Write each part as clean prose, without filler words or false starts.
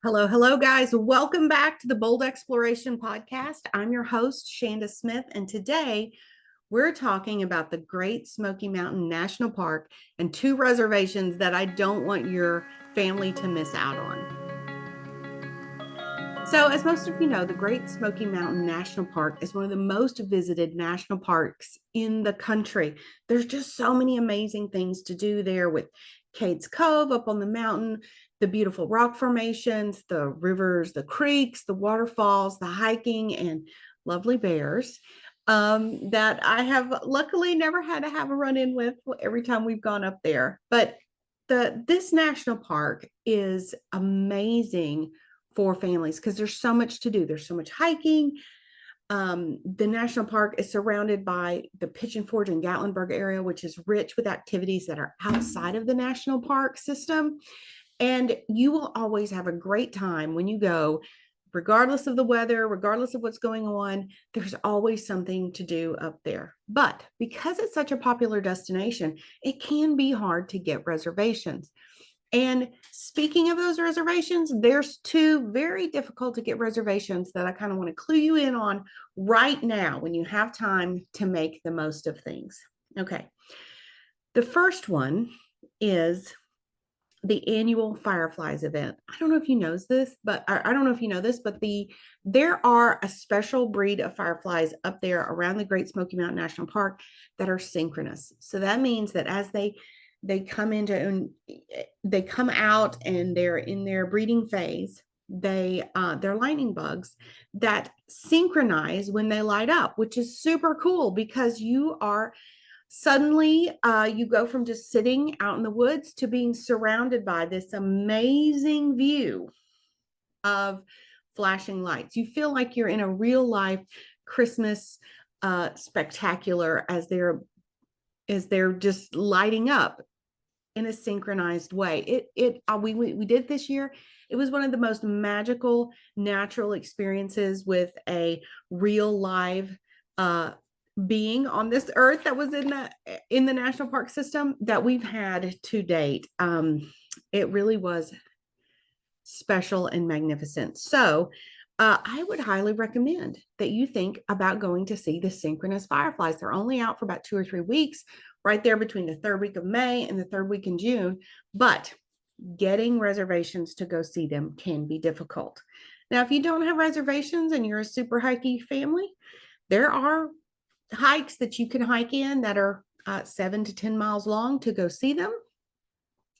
Hello, hello, guys. Welcome back to the Bold Exploration Podcast. I'm your host, Shanda Smith, and today we're talking about the Great Smoky Mountain National Park and two reservations that I don't want your family to miss out on. So, as most of you know, the Great Smoky Mountain National Park is one of the most visited national parks in the country. There's just so many amazing things to do there with Cades Cove up on the mountain, the beautiful rock formations, the rivers, the creeks, the waterfalls, the hiking, and lovely bears that I have luckily never had to have a run in with every time we've gone up there. But this national park is amazing for families because there's so much to do. There's so much hiking. The national park is surrounded by the Pigeon Forge and Gatlinburg area, which is rich with activities that are outside of the national park system. And you will always have a great time when you go, regardless of the weather, regardless of what's going on. There's always something to do up there. But because it's such a popular destination, it can be hard to get reservations. And speaking of those reservations, there's two very difficult to get reservations that I kind of want to clue you in on right now when you have time to make the most of things. Okay. The first one is the annual Fireflies event. I don't know if you knows this, but I don't know if you know this, but there are a special breed of fireflies up there around the Great Smoky Mountain National Park that are synchronous. So that means that as they come into and they come out and they're in their breeding phase, they're lightning bugs that synchronize when they light up, which is super cool because you are suddenly you go from just sitting out in the woods to being surrounded by this amazing view of flashing lights. You feel like you're in a real life Christmas spectacular as they're just lighting up in a synchronized way. We did this year. It was one of the most magical natural experiences with a real live being on this earth that was in the national park system that we've had to date. It really was special and magnificent. So I would highly recommend that you think about going to see the synchronous fireflies. They're only out for about 2 or 3 weeks, right there between the third week of May and the third week in June. But getting reservations to go see them can be difficult. Now, if you don't have reservations and you're a super hikey family, there are hikes that you can hike in that are 7 to 10 miles long to go see them.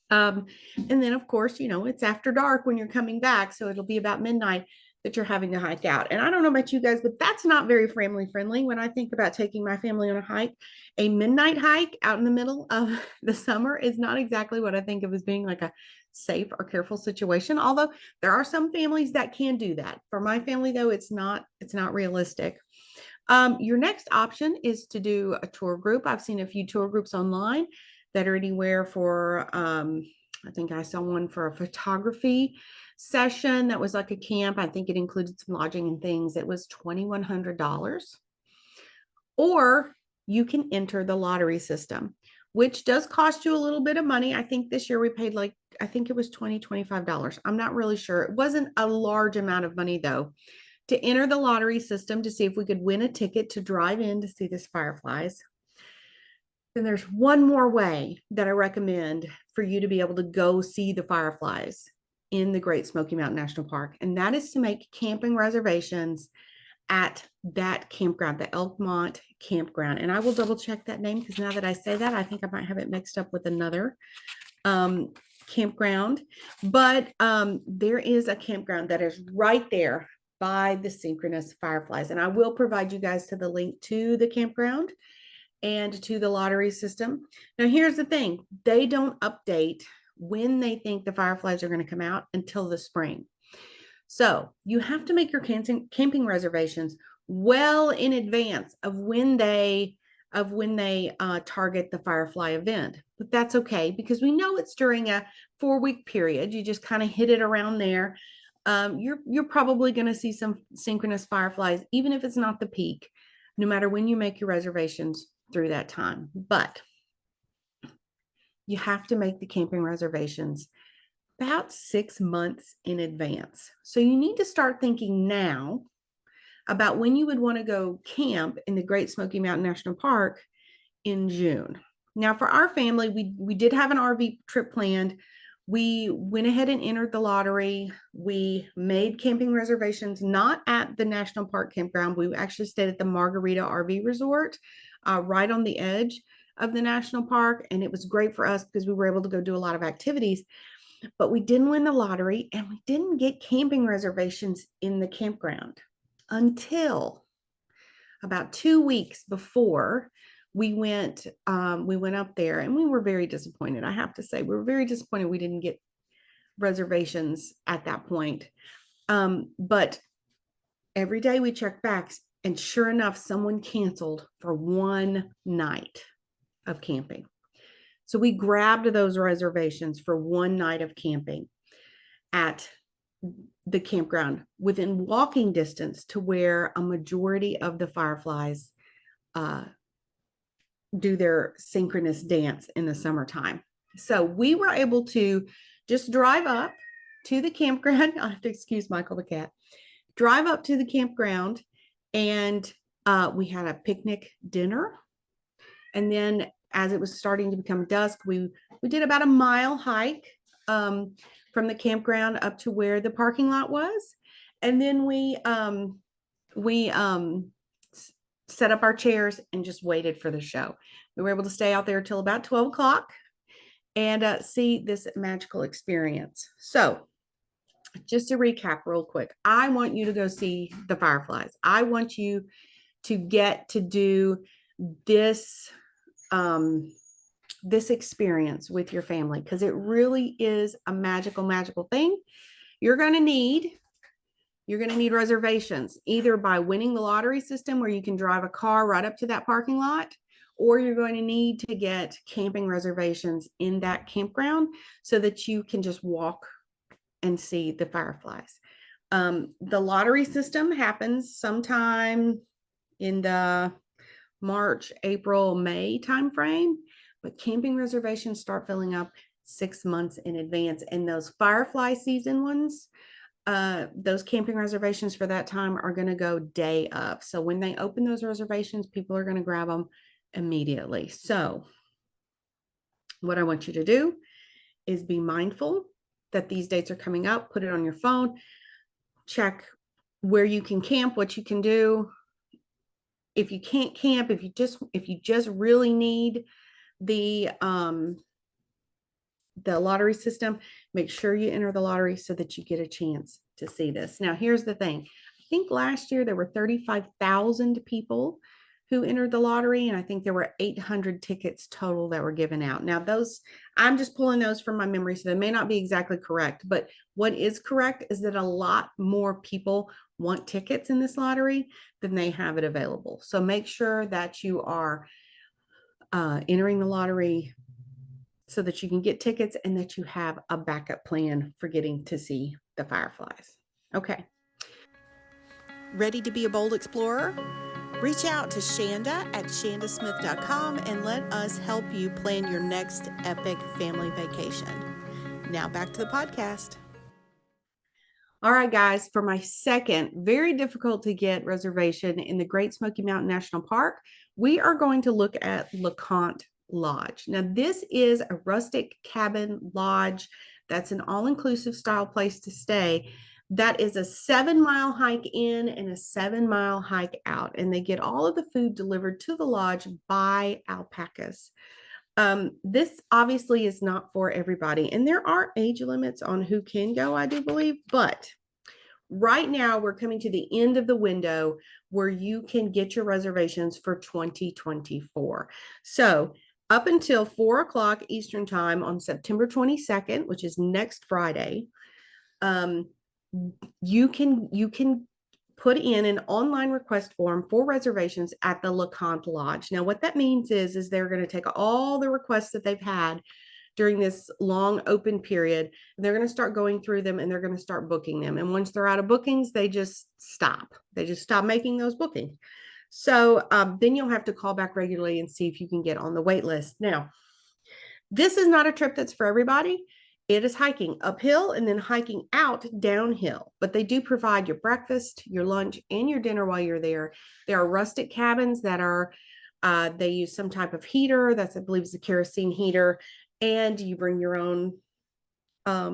And then, of course, it's after dark when you're coming back. So it'll be about midnight that you're having to hike out. And I don't know about you guys, but that's not very family friendly. When I think about taking my family on a hike, a midnight hike out in the middle of the summer is not exactly what I think of as being like a safe or careful situation. Although there are some families that can do that. For my family, though, it's not realistic. Your next option is to do a tour group. I've seen a few tour groups online that are anywhere for, I think I saw one for a photography session that was like a camp. I think it included some lodging and things. It was $2,100. Or you can enter the lottery system, which does cost you a little bit of money. I think this year we paid I think it was $25. I'm not really sure. It wasn't a large amount of money though, to enter the lottery system to see if we could win a ticket to drive in to see this fireflies. Then there's one more way that I recommend for you to be able to go see the fireflies in the Great Smoky Mountain National Park, and that is to make camping reservations at that campground, the Elkmont Campground. And I will double check that name because now that I say that, I think I might have it mixed up with another campground. But there is a campground that is right there by the synchronous fireflies. And I will provide you guys to the link to the campground and to the lottery system. Now, here's the thing. They don't update when they think the fireflies are going to come out until the spring. So you have to make your camping reservations well in advance of when they target the firefly event. But that's okay because we know it's during a 4-week period. You just kind of hit it around there. You're probably going to see some synchronous fireflies, even if it's not the peak, no matter when you make your reservations through that time. But you have to make the camping reservations about 6 months in advance. So you need to start thinking now about when you would want to go camp in the Great Smoky Mountain National Park in June. Now, for our family, we did have an RV trip planned. We went ahead and entered the lottery. We made camping reservations, not at the National Park campground. We actually stayed at the Margarita RV Resort, right on the edge of the national park. And it was great for us because we were able to go do a lot of activities. But we didn't win the lottery and we didn't get camping reservations in the campground until about 2 weeks before we went up there, and we were very disappointed. I have to say, we were very disappointed we didn't get reservations at that point. But every day we checked back, and sure enough, someone canceled for one night of camping. So we grabbed those reservations for one night of camping at the campground within walking distance to where a majority of the Fireflies do their synchronous dance in the summertime. So we were able to just drive up to the campground. I have to excuse Michael the cat. Drive up to the campground, and we had a picnic dinner. And then as it was starting to become dusk, we did about a mile hike from the campground up to where the parking lot was. And then we set up our chairs and just waited for the show. We were able to stay out there till about 12 o'clock and see this magical experience. So just to recap real quick, I want you to go see the Fireflies. I want you to get to do this this experience with your family, because it really is a magical thing. You're going to need reservations, either by winning the lottery system where you can drive a car right up to that parking lot, or you're going to need to get camping reservations in that campground so that you can just walk and see the Fireflies. The lottery system happens sometime in the March, April, May timeframe, but camping reservations start filling up 6 months in advance. And those Firefly season ones, those camping reservations for that time are going to go day up. So when they open those reservations, people are going to grab them immediately. So what I want you to do is be mindful that these dates are coming up. Put it on your phone. Check where you can camp, what you can do. If you can't camp, if you just really need the lottery system, make sure you enter the lottery so that you get a chance to see this. Now, here's the thing. I think last year there were 35,000 people who entered the lottery, and I think there were 800 tickets total that were given out. Now, those, I'm just pulling those from my memory, so they may not be exactly correct, but what is correct is that a lot more people want tickets in this lottery than they have it available. So make sure that you are entering the lottery so that you can get tickets and that you have a backup plan for getting to see the Fireflies. Okay. Ready to be a bold explorer? Reach out to Shanda at shandasmith.com and let us help you plan your next epic family vacation. Now back to the podcast. All right, guys, for my second very difficult to get reservation in the Great Smoky Mountain National Park, we are going to look at Leconte Lodge. Now, this is a rustic cabin lodge that's an all-inclusive style place to stay. That is a 7-mile hike in and a 7-mile hike out, and they get all of the food delivered to the lodge by alpacas. This obviously is not for everybody, and there are age limits on who can go, I do believe, but right now we're coming to the end of the window where you can get your reservations for 2024. So up until 4 o'clock Eastern time on September 22nd, which is next Friday, you can put in an online request form for reservations at the Leconte Lodge. Now, what that means is they're going to take all the requests that they've had during this long open period. They're going to start going through them and they're going to start booking them. And once they're out of bookings, they just stop. They just stop making those bookings. So then you'll have to call back regularly and see if you can get on the wait list. Now, this is not a trip that's for everybody. It is hiking uphill and then hiking out downhill, but they do provide your breakfast, your lunch, and your dinner while you're there. There are rustic cabins that are, they use some type of heater. That's, I believe, is a kerosene heater, and you bring your own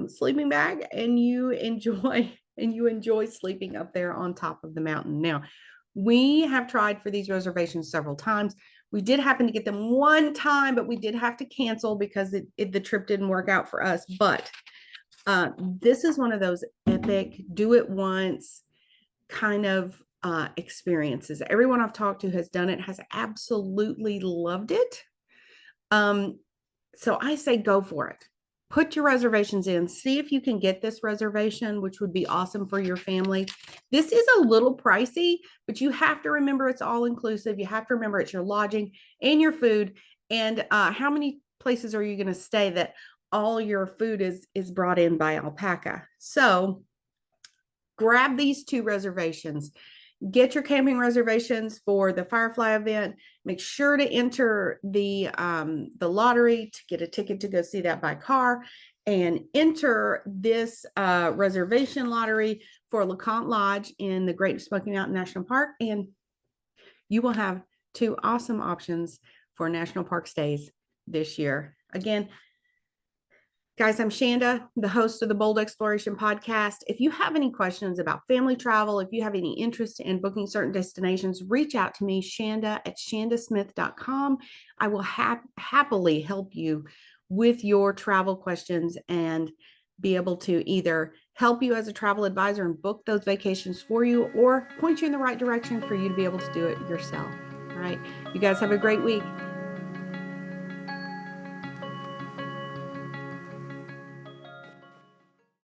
sleeping bag, and you enjoy sleeping up there on top of the mountain. Now, we have tried for these reservations several times. We did happen to get them one time, but we did have to cancel because the trip didn't work out for us. But this is one of those epic, do it once kind of experiences. Everyone I've talked to has done it, has absolutely loved it. So I say go for it. Put your reservations in. See if you can get this reservation, which would be awesome for your family. This is a little pricey, but you have to remember it's all inclusive. You have to remember it's your lodging and your food. And how many places are you going to stay that all your food is brought in by alpaca? So grab these two reservations. Get your camping reservations for the Firefly event. Make sure to enter the lottery to get a ticket to go see that by car, and enter this reservation lottery for Leconte Lodge in the Great Smoky Mountain National Park, and you will have two awesome options for national park stays this year. Again, guys, I'm Shanda, the host of the Bold Exploration podcast. If you have any questions about family travel, if you have any interest in booking certain destinations, reach out to me, Shanda at shandasmith.com. I will happily help you with your travel questions and be able to either help you as a travel advisor and book those vacations for you, or point you in the right direction for you to be able to do it yourself. All right. You guys have a great week.